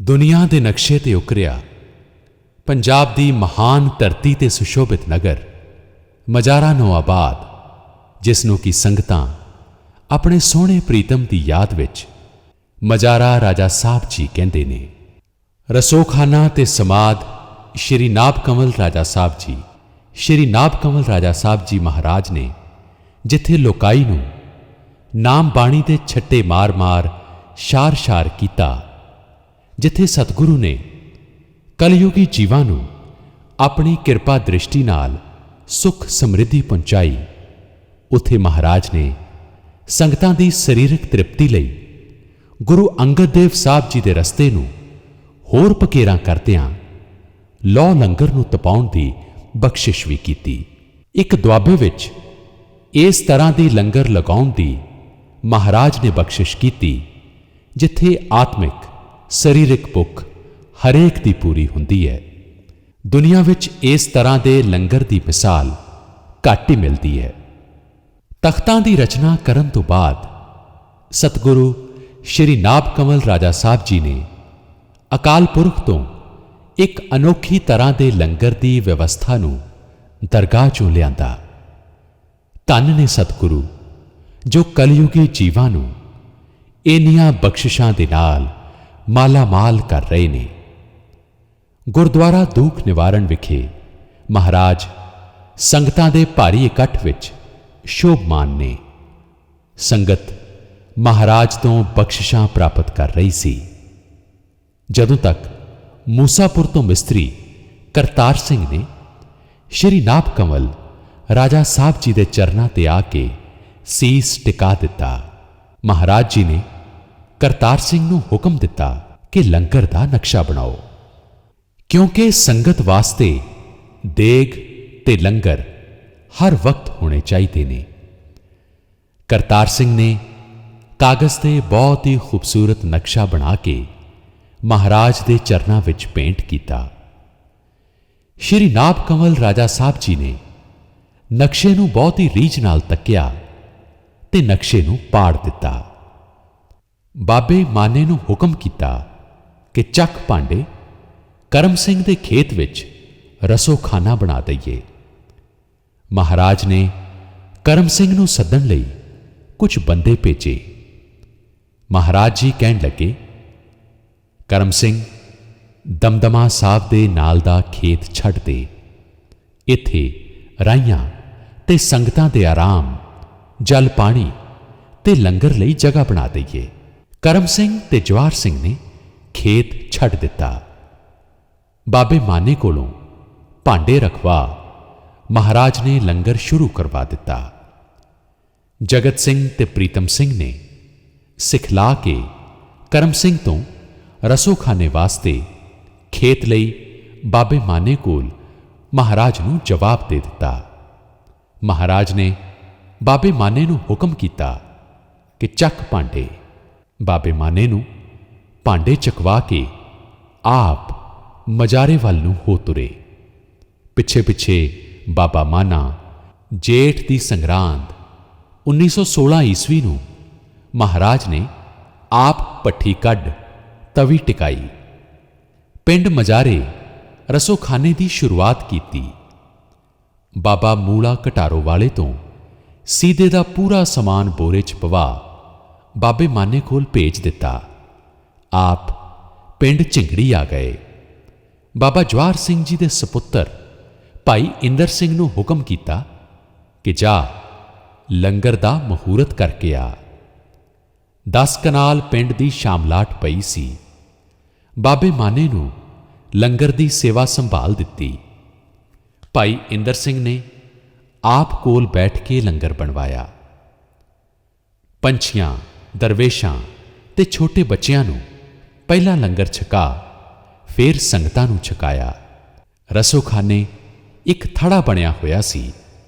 ਦੁਨੀਆ ਦੇ ਨਕਸ਼ੇ ਤੇ ਉਕਰਿਆ ਪੰਜਾਬ ਦੀ ਮਹਾਨ ਧਰਤੀ ਤੇ ਸੁਸ਼ੋਭਿਤ ਨਗਰ ਮਜਾਰਾ ਨਵਾਬਾਦ, ਜਿਸ ਨੂੰ ਕਿ ਸੰਗਤਾਂ ਆਪਣੇ ਸੋਹਣੇ ਪ੍ਰੀਤਮ ਦੀ ਯਾਦ ਵਿੱਚ ਮਜਾਰਾ ਰਾਜਾ ਸਾਹਿਬ ਜੀ ਕਹਿੰਦੇ ਨੇ। ਰਸੋਖਾਨਾ ਤੇ ਸਮਾਧ ਸ਼੍ਰੀ ਨਾਭ ਕੰਵਲ ਰਾਜਾ ਸਾਹਿਬ ਜੀ, ਸ਼੍ਰੀ ਨਾਭ ਕੰਵਲ ਰਾਜਾ ਸਾਹਿਬ ਜੀ ਮਹਾਰਾਜ ਨੇ ਜਿੱਥੇ ਲੋਕਾਈ ਨੂੰ ਨਾਮ ਬਾਣੀ ਦੇ ਛੱਟੇ ਮਾਰ-ਮਾਰ ਸ਼ਾਰ-ਸ਼ਾਰ ਕੀਤਾ, ਜਿੱਥੇ ਸਤਿਗੁਰੂ ਨੇ ਕਲਯੁਗੀ ਜੀਵਾਂ ਨੂੰ ਆਪਣੀ ਕਿਰਪਾ ਦ੍ਰਿਸ਼ਟੀ ਨਾਲ ਸੁਖ ਸਮਰਿੱਧੀ ਪਹੁੰਚਾਈ, ਉੱਥੇ ਮਹਾਰਾਜ ਨੇ ਸੰਗਤਾਂ ਦੀ ਸਰੀਰਕ ਤ੍ਰਿਪਤੀ ਲਈ ਗੁਰੂ ਅੰਗਦ ਦੇਵ ਸਾਹਿਬ ਜੀ ਦੇ ਰਸਤੇ ਨੂੰ ਹੋਰ ਪਕੇਰਾਂ ਕਰਦਿਆਂ ਲੌ ਲੰਗਰ ਨੂੰ ਤਪਾਉਣ ਦੀ ਬਖਸ਼ਿਸ਼ ਵੀ ਕੀਤੀ। ਇੱਕ ਦੁਆਬੇ ਵਿੱਚ ਇਸ ਤਰ੍ਹਾਂ ਦੀ ਲੰਗਰ ਲਗਾਉਣ ਦੀ ਮਹਾਰਾਜ ਨੇ ਬਖਸ਼ਿਸ਼ ਕੀਤੀ, ਜਿੱਥੇ ਆਤਮਿਕ ਸਰੀਰਕ ਭੁੱਖ ਹਰੇਕ ਦੀ ਪੂਰੀ ਹੁੰਦੀ ਹੈ। ਦੁਨੀਆ ਵਿੱਚ ਇਸ ਤਰ੍ਹਾਂ ਦੇ ਲੰਗਰ ਦੀ ਮਿਸਾਲ ਘੱਟ ਹੀ ਮਿਲਦੀ ਹੈ। ਤਖਤਾਂ ਦੀ ਰਚਨਾ ਕਰਨ ਤੋਂ ਬਾਅਦ ਸਤਿਗੁਰੂ ਸ਼੍ਰੀ ਨਾਭ ਕੰਵਲ ਰਾਜਾ ਸਾਹਿਬ ਜੀ ਨੇ ਅਕਾਲ ਪੁਰਖ ਤੋਂ ਇੱਕ ਅਨੋਖੀ ਤਰ੍ਹਾਂ ਦੇ ਲੰਗਰ ਦੀ ਵਿਵਸਥਾ ਨੂੰ ਦਰਗਾਹ 'ਚੋਂ ਲਿਆਂਦਾ। ਧੰਨ ਨੇ ਸਤਿਗੁਰੂ ਜੋ ਕਲਯੁਗੀ ਜੀਵਾਂ ਨੂੰ ਇੰਨੀਆਂ ਬਖਸ਼ਿਸ਼ਾਂ ਦੇ ਨਾਲ ਮਾਲਾ-ਮਾਲ ਕਰ ਰਹੇ ਨੇ। ਗੁਰਦੁਆਰਾ ਦੂਖ ਨਿਵਾਰਨ ਵਿਖੇ ਮਹਾਰਾਜ ਸੰਗਤਾਂ ਦੇ ਭਾਰੀ ਇਕੱਠ ਵਿੱਚ ਸ਼ੋਭਮਾਨ ਨੇ। ਸੰਗਤ ਮਹਾਰਾਜ ਤੋਂ ਬਖਸ਼ਿਸ਼ਾਂ ਪ੍ਰਾਪਤ ਕਰ ਰਹੀ ਸੀ। ਜਦੋਂ ਤੱਕ ਮੂਸਾਪੁਰ ਤੋਂ ਮਿਸਤਰੀ ਕਰਤਾਰ ਸਿੰਘ ਨੇ ਸ਼੍ਰੀ ਨਾਭ ਕੰਵਲ ਰਾਜਾ ਸਾਹਿਬ ਜੀ ਦੇ ਚਰਨਾਂ ਤੇ ਆ ਕੇ ਸੀਸ ਟਿਕਾ ਦਿੱਤਾ, ਮਹਾਰਾਜ ਜੀ ਨੇ ਕਰਤਾਰ ਸਿੰਘ ਨੂੰ ਹੁਕਮ ਦਿੱਤਾ ਕਿ ਲੰਗਰ ਦਾ ਨਕਸ਼ਾ ਬਣਾਓ, ਕਿਉਂਕਿ ਸੰਗਤ ਵਾਸਤੇ ਦੇਗ ਤੇ ਲੰਗਰ ਹਰ ਵਕਤ ਹੋਣੇ ਚਾਹੀਦੇ ਨੇ। ਕਰਤਾਰ ਸਿੰਘ ਨੇ ਕਾਗਜ਼ ਤੇ ਬਹੁਤ ਹੀ ਖੂਬਸੂਰਤ ਨਕਸ਼ਾ ਬਣਾ ਕੇ ਮਹਾਰਾਜ ਦੇ ਚਰਨਾਂ ਵਿੱਚ ਭੇਂਟ ਕੀਤਾ। ਸ਼੍ਰੀ ਨਾਭ ਕੰਵਲ ਰਾਜਾ ਸਾਹਿਬ ਜੀ ਨੇ ਨਕਸ਼ੇ ਨੂੰ ਬਹੁਤ ਹੀ ਰੀਝ ਨਾਲ ਤੱਕਿਆ ਤੇ ਨਕਸ਼ੇ ਨੂੰ ਪਾੜ ਦਿੱਤਾ। ਬਾਬੇ ਮਾਨੇ ਨੂੰ ਹੁਕਮ ਕੀਤਾ ਕਿ ਚੱਕ ਭਾਂਡੇ ਕਰਮ ਸਿੰਘ ਦੇ ਖੇਤ ਵਿੱਚ ਰਸੋਖਾਨਾ ਬਣਾ ਦਈਏ। ਮਹਾਰਾਜ ਨੇ ਕਰਮ ਸਿੰਘ ਨੂੰ ਸੱਦਣ ਲਈ ਕੁਝ ਬੰਦੇ ਭੇਜੇ। ਮਹਾਰਾਜ ਜੀ ਕਹਿਣ ਲੱਗੇ, ਕਰਮ ਸਿੰਘ, ਦਮਦਮਾ ਸਾਹਿਬ ਦੇ ਨਾਲ ਦਾ ਖੇਤ ਛੱਡ ਦੇ, ਇੱਥੇ ਰਾਈਆਂ ਤੇ ਸੰਗਤਾਂ ਦੇ ਆਰਾਮ, ਜਲ ਪਾਣੀ ਤੇ ਲੰਗਰ ਲਈ ਜਗ੍ਹਾ ਬਣਾ ਦਈਏ। ਕਰਮ ਸਿੰਘ ਤੇ ਜਵਾਹਰ ਸਿੰਘ ਨੇ ਖੇਤ ਛੱਡ ਦਿੱਤਾ। ਬਾਬੇ ਮਾਨੇ ਕੋਲੋਂ ਭਾਂਡੇ ਰਖਵਾ ਮਹਾਰਾਜ ਨੇ ਲੰਗਰ ਸ਼ੁਰੂ ਕਰਵਾ ਦਿੱਤਾ। ਜਗਤ ਸਿੰਘ ਤੇ ਪ੍ਰੀਤਮ ਸਿੰਘ ਨੇ ਸਿਖਲਾ ਕੇ ਕਰਮ ਸਿੰਘ ਤੋਂ ਰਸੋਖਾਨੇ ਵਾਸਤੇ ਖੇਤ ਲਈ ਬਾਬੇ ਮਾਨੇ ਕੋਲ ਮਹਾਰਾਜ ਨੂੰ ਜਵਾਬ ਦੇ ਦਿੱਤਾ। ਮਹਾਰਾਜ ਨੇ ਬਾਬੇ ਮਾਨੇ ਨੂੰ ਹੁਕਮ ਕੀਤਾ ਕਿ ਚੱਕ ਭਾਂਡੇ। ਬਾਬੇ ਮਾਨੇ ਨੂੰ ਭਾਂਡੇ ਚਕਵਾ ਕੇ ਆਪ ਮਜਾਰੇ ਵੱਲ ਨੂੰ ਹੋ ਤੁਰੇ। ਪਿੱਛੇ-ਪਿੱਛੇ ਬਾਬਾ ਮਾਨਾ ਜੇਠ ਦੀ ਸੰਗਰਾਂਦ 1916 ਈਸਵੀ ਨੂੰ ਮਹਾਰਾਜ ਨੇ ਆਪ ਭੱਠੀ ਕੱਢ ਤਵੀ ਟਿਕਾਈ। ਪਿੰਡ ਮਜਾਰੇ ਰਸੋਖਾਨੇ ਦੀ ਸ਼ੁਰੂਆਤ ਕੀਤੀ। ਬਾਬਾ ਮੂਲਾ ਘਟਾਰੋ ਵਾਲੇ ਤੋਂ ਸੀਦੇ ਦਾ ਪੂਰਾ ਸਮਾਨ ਬੋਰੇ 'ਚ ਪਵਾ ਬਾਬੇ ਮਾਨੇ ਕੋਲ ਭੇਜ ਦਿੱਤਾ। ਆਪ ਪਿੰਡ ਝਿੰਗੜੀ ਆ ਗਏ। ਬਾਬਾ ਜਵਾਹਰ ਸਿੰਘ ਜੀ ਦੇ ਸਪੁੱਤਰ ਭਾਈ ਇੰਦਰ ਸਿੰਘ ਨੂੰ ਹੁਕਮ ਕੀਤਾ ਕਿ ਜਾ ਲੰਗਰ ਦਾ ਮਹੂਰਤ ਕਰਕੇ ਆ। 10 ਕਨਾਲ ਪਿੰਡ ਦੀ ਸ਼ਾਮਲਾਟ ਪਈ ਸੀ। ਬਾਬੇ ਮਾਨੇ ਨੂੰ ਲੰਗਰ ਦੀ ਸੇਵਾ ਸੰਭਾਲ ਦਿੱਤੀ। ਭਾਈ ਇੰਦਰ ਸਿੰਘ ਨੇ ਆਪ ਕੋਲ ਬੈਠ ਕੇ ਲੰਗਰ ਬਣਵਾਇਆ। ਪੰਛੀਆਂ, ਦਰਵੇਸ਼ਾਂ ਤੇ ਛੋਟੇ ਬੱਚਿਆਂ ਨੂੰ ਪਹਿਲਾਂ ਲੰਗਰ ਛਕਾ, ਫਿਰ ਸੰਗਤਾਂ ਨੂੰ ਛਕਾਇਆ। ਰਸੋਖਾਨੇ ਇੱਕ ਥੜਾ ਬਣਿਆ ਹੋਇਆ ਸੀ।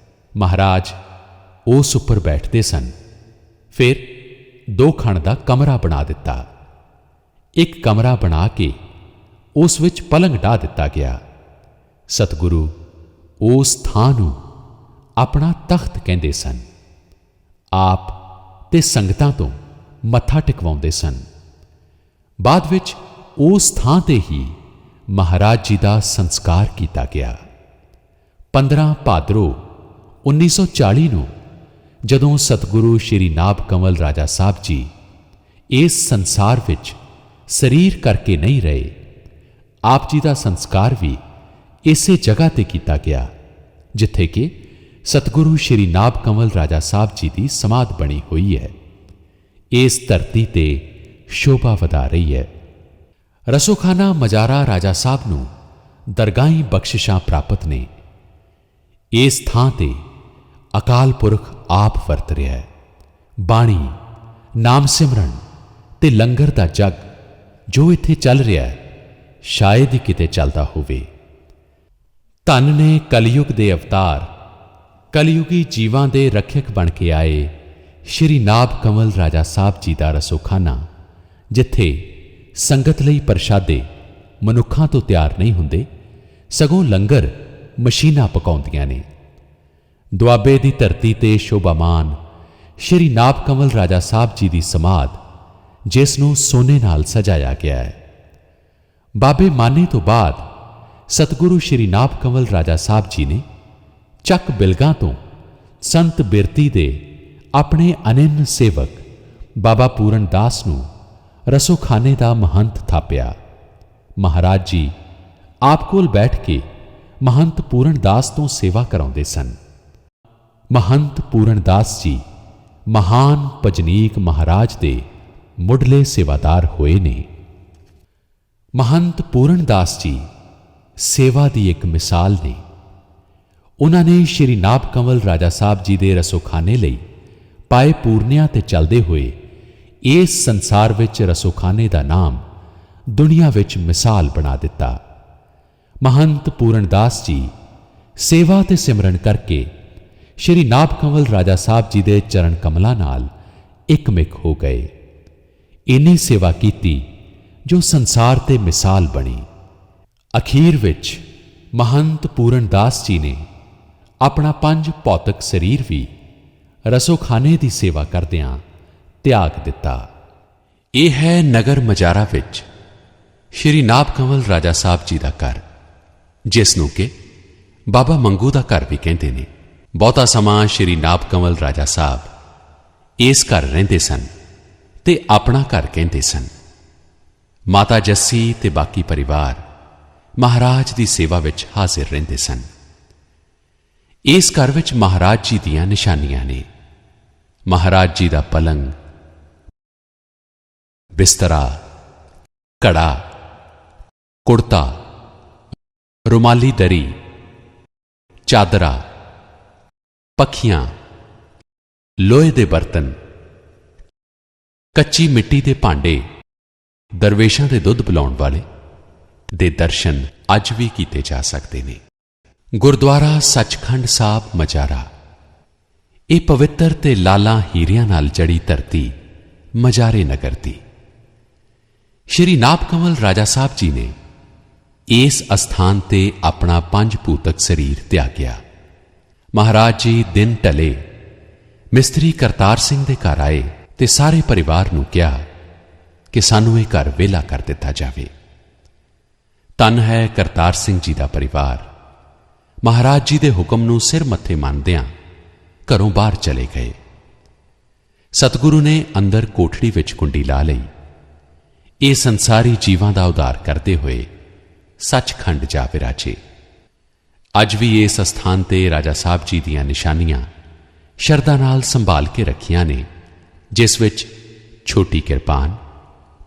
ਮਹਾਰਾਜ ਉਸ ਉੱਪਰ ਬੈਠਦੇ ਸਨ। ਫਿਰ 2 ਖਣ ਦਾ ਕਮਰਾ ਬਣਾ ਦਿੱਤਾ। ਇੱਕ ਕਮਰਾ ਬਣਾ ਕੇ ਉਸ ਵਿੱਚ ਪਲੰਘ ਢਾ ਦਿੱਤਾ ਗਿਆ। ਸਤਿਗੁਰੂ ਉਸ ਥਾਂ ਨੂੰ ਆਪਣਾ ਤਖਤ ਕਹਿੰਦੇ ਸਨ। ਆਪ ਤੇ ਸੰਗਤਾਂ ਤੋਂ ਮੱਥਾ ਟਿਕਵਾਉਂਦੇ ਸਨ। ਬਾਅਦ ਵਿੱਚ ਉਸ ਥਾਂ ਤੇ ਹੀ ਮਹਾਰਾਜ ਜੀ ਦਾ ਸੰਸਕਾਰ ਕੀਤਾ ਗਿਆ। 15 ਭਾਦਰੋਂ 1940 ਨੂੰ ਜਦੋਂ ਸਤਿਗੁਰੂ ਸ਼੍ਰੀ ਨਾਭ ਕੰਵਲ ਰਾਜਾ ਸਾਹਿਬ ਜੀ ਇਸ ਸੰਸਾਰ ਵਿੱਚ ਸਰੀਰ ਕਰਕੇ ਨਹੀਂ ਰਹੇ, ਆਪ ਜੀ ਦਾ ਸੰਸਕਾਰ ਵੀ ਇਸੇ ਜਗ੍ਹਾ ਤੇ ਕੀਤਾ ਗਿਆ ਜਿੱਥੇ ਕਿ ਸਤਿਗੁਰੂ ਸ਼੍ਰੀ ਨਾਭ ਕੰਵਲ ਰਾਜਾ ਸਾਹਿਬ ਜੀ ਦੀ ਸਮਾਧ ਬਣੀ ਹੋਈ ਹੈ। ਇਸ ਧਰਤੀ ਤੇ ਸ਼ੋਭਾ ਵਧਾ ਰਹੀ ਹੈ। ਰਸੋਖਾਨਾ ਮਜਾਰਾ ਰਾਜਾ ਸਾਹਿਬ ਨੂੰ ਦਰਗਾਹੀ ਬਖਸ਼ਿਸ਼ਾਂ ਪ੍ਰਾਪਤ ਨੇ। ਇਸ ਥਾਂ ਤੇ ਅਕਾਲ ਪੁਰਖ ਆਪ ਵਰਤ ਰਿਹਾ ਹੈ। ਬਾਣੀ, ਨਾਮ ਸਿਮਰਨ ਤੇ ਲੰਗਰ ਦਾ ਜਗ ਜੋ ਇੱਥੇ ਚੱਲ ਰਿਹਾ ਹੈ, ਸ਼ਾਇਦ ਹੀ ਕਿਤੇ ਚੱਲਦਾ ਹੋਵੇ। ਧੰਨ ਨੇ ਕਲਯੁਗ ਦੇ ਅਵਤਾਰ, ਕਲਯੁਗੀ ਜੀਵਾਂ ਦੇ ਰੱਖਿਅਕ ਬਣ ਕੇ ਆਏ ਸ਼੍ਰੀ ਨਾਭ ਕੰਵਲ ਰਾਜਾ ਸਾਹਿਬ ਜੀ ਦਾ ਰਸੋਖਾਨਾ, ਜਿੱਥੇ ਸੰਗਤ ਲਈ ਪ੍ਰਸ਼ਾਦੇ ਮਨੁੱਖਾਂ ਤੋਂ ਤਿਆਰ ਨਹੀਂ ਹੁੰਦੇ, ਸਗੋਂ ਲੰਗਰ ਮਸ਼ੀਨਾਂ ਪਕਾਉਂਦੀਆਂ ਨੇ। ਦੁਆਬੇ ਦੀ ਧਰਤੀ ਤੇ ਸ਼ੋਭਾਮਾਨ ਸ਼੍ਰੀ ਨਾਭ ਕੰਵਲ ਰਾਜਾ ਸਾਹਿਬ ਜੀ ਦੀ ਸਮਾਧ, ਜਿਸ ਨੂੰ ਸੋਨੇ ਨਾਲ ਸਜਾਇਆ ਗਿਆ ਹੈ। ਬਾਬੇ ਮਾਨੇ ਤੋਂ ਬਾਅਦ ਸਤਿਗੁਰੂ ਸ਼੍ਰੀ ਨਾਭ ਕੰਵਲ ਰਾਜਾ ਸਾਹਿਬ ਜੀ ਨੇ ਚੱਕ ਬਿਲਗਾ ਤੋਂ ਸੰਤ ਬਿਰਤੀ ਦੇ ਆਪਣੇ ਅਨੰਨ ਸੇਵਕ ਬਾਬਾ ਪੂਰਨ ਦਾਸ ਨੂੰ ਰਸੋਖਾਨੇ ਦਾ ਮਹੰਤ ਥਾਪਿਆ। ਮਹਾਰਾਜ ਜੀ ਆਪ ਕੋਲ ਬੈਠ ਕੇ ਮਹੰਤ ਪੂਰਨ ਦਾਸ ਤੋਂ ਸੇਵਾ ਕਰਾਉਂਦੇ ਸਨ। ਮਹੰਤ ਪੂਰਨ ਦਾਸ ਜੀ ਮਹਾਨ ਭਜਨੀਕ ਮਹਾਰਾਜ ਦੇ ਮੁੱਢਲੇ ਸੇਵਾਦਾਰ ਹੋਏ ਨੇ। ਮਹੰਤ ਪੂਰਨ ਦਾਸ ਜੀ ਸੇਵਾ ਦੀ ਇੱਕ ਮਿਸਾਲ ਨੇ। ਉਹਨਾਂ ਨੇ ਸ਼੍ਰੀ ਨਾਭ ਕੰਵਲ ਰਾਜਾ ਸਾਹਿਬ ਜੀ ਦੇ ਰਸੋਖਾਨੇ ਲਈ ਪਾਏ ਪੂਰਨਿਆਂ ਤੇ ਚੱਲਦੇ ਹੋਏ ਇਸ ਸੰਸਾਰ ਵਿੱਚ ਰਸੋਖਾਨੇ ਦਾ ਨਾਮ ਦੁਨੀਆ ਵਿੱਚ ਮਿਸਾਲ ਬਣਾ ਦਿੱਤਾ। ਮਹੰਤ ਪੂਰਨ ਦਾਸ ਜੀ ਸੇਵਾ ਤੇ ਸਿਮਰਨ ਕਰਕੇ ਸ਼੍ਰੀ ਨਾਭ ਕੰਵਲ ਰਾਜਾ ਸਾਹਿਬ ਜੀ ਦੇ ਚਰਨ ਕਮਲਾਂ ਨਾਲ ਇੱਕਮਿਕ ਹੋ ਗਏ। ਇੰਨੀ ਸੇਵਾ ਕੀਤੀ ਜੋ ਸੰਸਾਰ ਤੇ ਮਿਸਾਲ ਬਣੀ। ਅਖੀਰ ਵਿੱਚ ਮਹੰਤ ਪੂਰਨ ਦਾਸ ਜੀ ਨੇ ਆਪਣਾ 5 ਭੌਤਿਕ ਸਰੀਰ ਵੀ ਰਸੋਖਾਨੇ ਦੀ ਸੇਵਾ ਕਰਦਿਆਂ ਤਿਆਗ ਦਿੱਤਾ। ਇਹ ਹੈ ਨਗਰ ਮਜਾਰਾ ਵਿੱਚ ਸ਼੍ਰੀ ਨਾਭ ਕੰਵਲ ਰਾਜਾ ਸਾਹਿਬ ਜੀ ਦਾ ਘਰ, ਜਿਸ ਨੂੰ ਕਿ ਬਾਬਾ ਮੰਗੂ ਦਾ ਘਰ ਵੀ ਕਹਿੰਦੇ ਨੇ। ਬਹੁਤਾ ਸਮਾਂ ਸ਼੍ਰੀ ਨਾਭ ਕੰਵਲ ਰਾਜਾ ਸਾਹਿਬ ਇਸ ਘਰ ਰਹਿੰਦੇ ਸਨ ਤੇ ਆਪਣਾ ਘਰ ਕਹਿੰਦੇ ਸਨ। ਮਾਤਾ ਜੱਸੀ ਤੇ ਬਾਕੀ ਪਰਿਵਾਰ ਮਹਾਰਾਜ ਦੀ ਸੇਵਾ ਵਿੱਚ ਹਾਜ਼ਰ ਰਹਿੰਦੇ ਸਨ। ਇਸ ਘਰ ਵਿੱਚ ਮਹਾਰਾਜ ਜੀ ਦੀਆਂ ਨਿਸ਼ਾਨੀਆਂ ਨੇ। ਮਹਾਰਾਜ ਜੀ ਦਾ ਪਲੰਗ, ਬਿਸਤਰਾ, ਘੜਾ, ਕੁੜਤਾ, ਰੁਮਾਲੀ ਦਰੀ, ਚਾਦਰਾ, ਪੱਖੀਆਂ, ਲੋਹੇ ਦੇ ਬਰਤਨ, ਕੱਚੀ ਮਿੱਟੀ ਦੇ ਭਾਂਡੇ, ਦਰਵੇਸ਼ਾਂ ਦੇ ਦੁੱਧ ਪਿਲਾਉਣ ਵਾਲੇ ਦੇ ਦਰਸ਼ਨ ਅੱਜ ਵੀ ਕੀਤੇ ਜਾ ਸਕਦੇ ਨੇ। ਗੁਰਦੁਆਰਾ ਸੱਚਖੰਡ ਸਾਹਿਬ ਮਜਾਰਾ, ਇਹ ਪਵਿੱਤਰ ਤੇ ਲਾਲਾਂ ਹੀਰਿਆਂ ਨਾਲ ਜੜੀ ਧਰਤੀ ਮਜਾਰੇ ਨਗਰ ਦੀ। ਸ਼੍ਰੀ ਨਾਭ ਕੰਵਲ ਰਾਜਾ ਸਾਹਿਬ ਜੀ ਨੇ ਇਸ ਅਸਥਾਨ ਤੇ ਆਪਣਾ 5 ਭੂਤਕ ਸਰੀਰ ਤਿਆਗਿਆ। ਮਹਾਰਾਜ ਜੀ ਦਿਨ ਢਲੇ ਮਿਸਤਰੀ ਕਰਤਾਰ ਸਿੰਘ ਦੇ ਘਰ ਆਏ ਤੇ ਸਾਰੇ ਪਰਿਵਾਰ ਨੂੰ ਕਿਹਾ ਕਿ ਸਾਨੂੰ ਇਹ ਘਰ ਵਿਹਲਾ ਕਰ ਦਿੱਤਾ ਜਾਵੇ। ਧੰਨ ਹੈ ਕਰਤਾਰ ਸਿੰਘ ਜੀ ਦਾ ਪਰਿਵਾਰ। ਮਹਾਰਾਜ ਜੀ ਦੇ ਹੁਕਮ ਨੂੰ ਸਿਰ ਮੱਥੇ ਮੰਨਦਿਆਂ ਘਰੋਂ ਬਾਹਰ ਚਲੇ ਗਏ। ਸਤਿਗੁਰੂ ਨੇ ਅੰਦਰ ਕੋਠੜੀ ਵਿੱਚ ਕੁੰਡੀ ਲਾ ਲਈ। ਇਹ ਸੰਸਾਰੀ ਜੀਵਾਂ ਦਾ ਉਧਾਰ ਕਰਦੇ ਹੋਏ ਸੱਚਖੰਡ ਜਾ ਵਿਰਾਜੇ। ਅੱਜ ਵੀ ਇਸ ਅਸਥਾਨ ਤੇ ਰਾਜਾ ਸਾਹਿਬ ਜੀ ਦੀਆਂ ਨਿਸ਼ਾਨੀਆਂ ਸ਼ਰਧਾ ਨਾਲ ਸੰਭਾਲ ਕੇ ਰੱਖੀਆਂ ਨੇ, ਜਿਸ ਵਿੱਚ ਛੋਟੀ ਕਿਰਪਾਨ,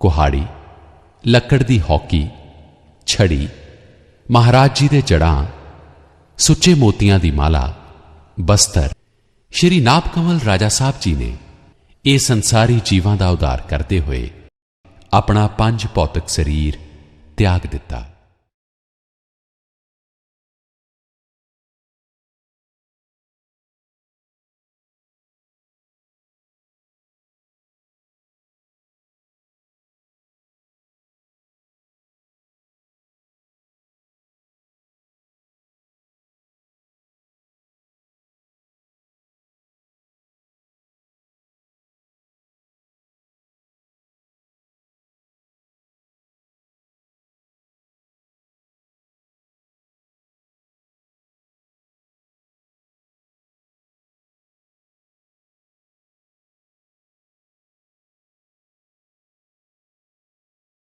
ਕੁਹਾੜੀ, ਲੱਕੜ ਦੀ ਹੌਕੀ, ਛੜੀ, ਮਹਾਰਾਜ ਜੀ ਦੇ ਜੜ੍ਹਾਂ, ਸੁੱਚੇ ਮੋਤੀਆਂ ਦੀ ਮਾਲਾ, ਬਸਤਰ। ਸ਼੍ਰੀ ਨਾਭ ਕੰਵਲ ਰਾਜਾ ਸਾਹਿਬ ਜੀ ਨੇ ਇਹ ਸੰਸਾਰੀ ਜੀਵਾਂ ਦਾ ਉਧਾਰ ਕਰਦੇ ਹੋਏ ਆਪਣਾ 5 ਭੌਤਿਕ ਸਰੀਰ ਤਿਆਗ ਦਿੱਤਾ।